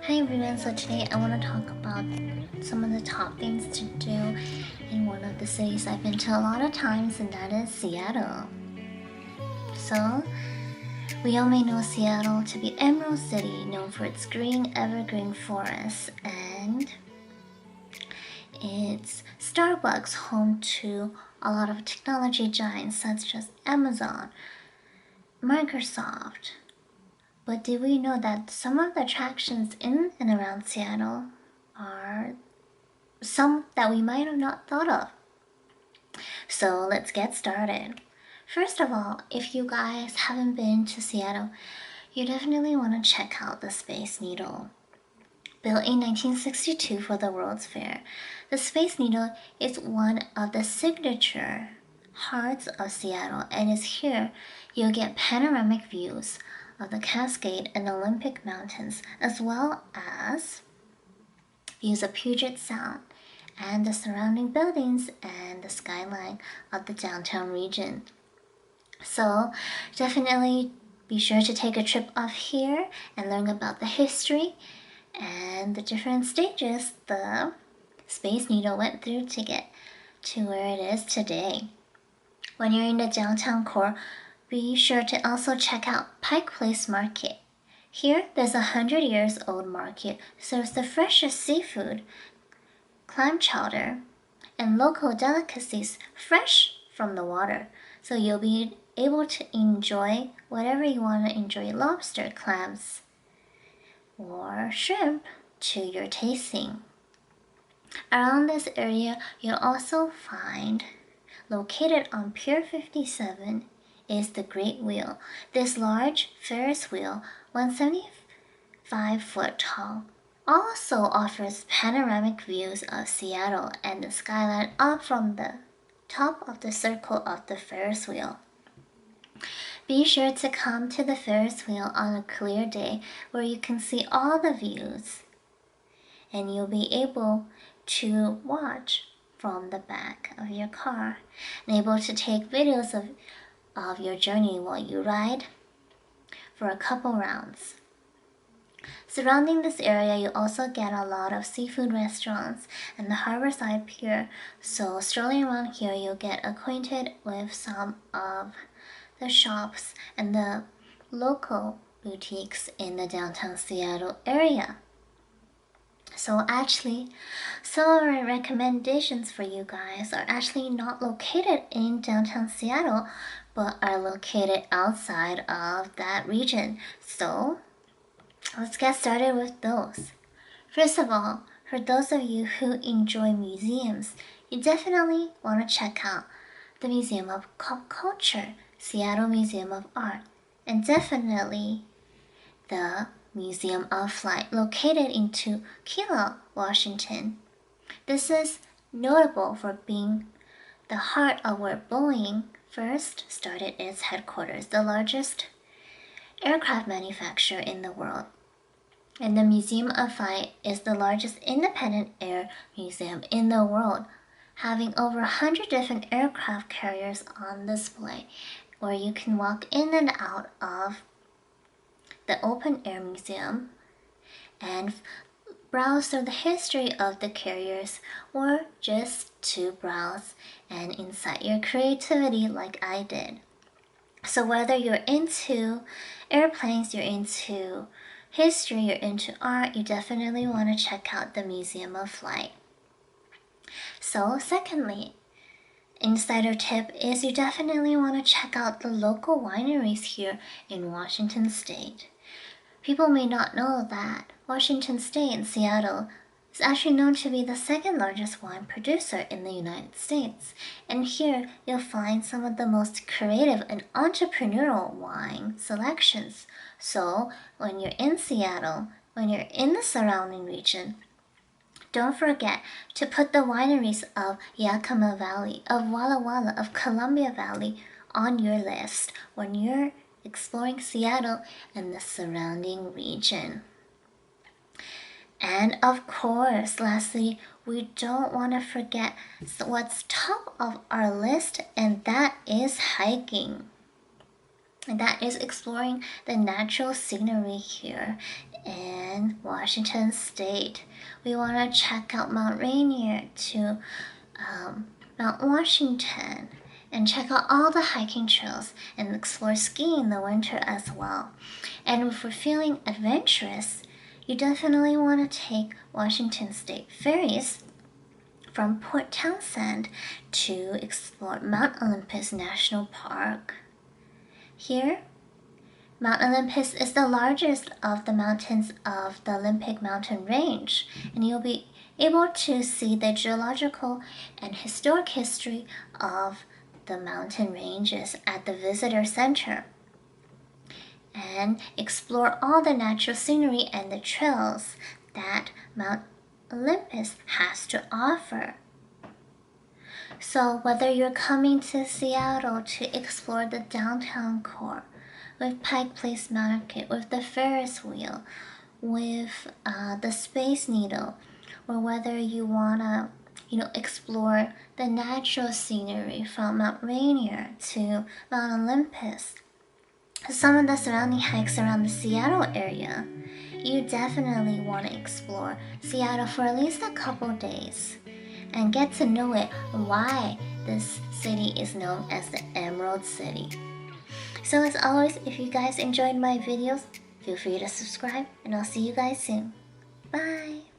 Hi everyone, so today I want to talk about some of the top things to do in one of the cities I've been to a lot of times, and that is Seattle. So, we all may know Seattle to be Emerald City, known for its green evergreen forests, and it's Starbucks, home to a lot of technology giants such as Amazon, Microsoft. But did we know that some of the attractions in and around Seattle are some that we might have not thought of? So let's get started. First of all, if you guys haven't been to Seattle, you definitely want to check out the Space Needle. Built in 1962 for the World's Fair, the Space Needle is one of the signature hearts of Seattle, and is here you'll get panoramic views of the Cascade and Olympic Mountains, as well as views of Puget Sound and the surrounding buildings and the skyline of the downtown region. So definitely be sure to take a trip off here and learn about the history and the different stages the Space Needle went through to get to where it is today. When you're in the downtown core, be sure to also check out Pike Place Market. Here, there's a 100 years old market, serves the freshest seafood, clam chowder, and local delicacies fresh from the water. So you'll be able to enjoy whatever you want to enjoy, lobster, clams, or shrimp to your tasting. Around this area, you'll also find, located on Pier 57, is the Great Wheel. This large Ferris wheel, 175 foot tall, also offers panoramic views of Seattle and the skyline up from the top of the circle of the Ferris wheel. Be sure to come to the Ferris wheel on a clear day where you can see all the views, and you'll be able to watch from the back of your car and able to take videos of your journey while you ride for a couple rounds. Surrounding this area, you also get a lot of seafood restaurants and the Harborside Pier, so strolling around here you'll get acquainted with some of the shops and the local boutiques in the downtown Seattle area. So actually, some of our recommendations for you guys are actually not located in downtown Seattle, but are located outside of that region. So let's get started with those. First of all, for those of you who enjoy museums, you definitely want to check out the Museum of Pop Culture, Seattle Museum of Art, and definitely the Museum of Flight, located in Tukwila, Washington. This is notable for being the heart of where Boeing first started its headquarters, the largest aircraft manufacturer in the world. And the Museum of Flight is the largest independent air museum in the world, having over 100 different aircraft carriers on display, where you can walk in and out of the open air museum and browse through the history of the carriers, or just to browse and incite your creativity like I did. So whether you're into airplanes, you're into history, you're into art, you definitely want to check out the Museum of Flight. So secondly, insider tip is you definitely want to check out the local wineries here in Washington State. People may not know that Washington State and Seattle is actually known to be the second largest wine producer in the United States. And here you'll find some of the most creative and entrepreneurial wine selections. So when you're in Seattle, when you're in the surrounding region, don't forget to put the wineries of Yakima Valley, of Walla Walla, of Columbia Valley on your list when you're exploring Seattle and the surrounding region. And of course, lastly, we don't want to forget what's top of our list, and that is hiking. that is exploring the natural scenery here in Washington State. We want to check out Mount Rainier to Mount Washington and check out all the hiking trails and explore skiing in the winter as well. And if we're feeling adventurous, you definitely want to take Washington State ferries from Port Townsend to explore Mount Olympus National Park. Here, Mount Olympus is the largest of the mountains of the Olympic mountain range, and you'll be able to see the geological and historic history of the mountain ranges at the visitor center and explore all the natural scenery and the trails that Mount Olympus has to offer. So whether you're coming to Seattle to explore the downtown core with Pike Place Market, with the Ferris wheel, with the Space Needle, or whether you wanna explore the natural scenery from Mount Rainier to Mount Olympus, some of the surrounding hikes around the Seattle area, you definitely want to explore Seattle for at least a couple days and get to know it, why this city is known as the Emerald City. So as always, if you guys enjoyed my videos, feel free to subscribe and I'll see you guys soon. Bye!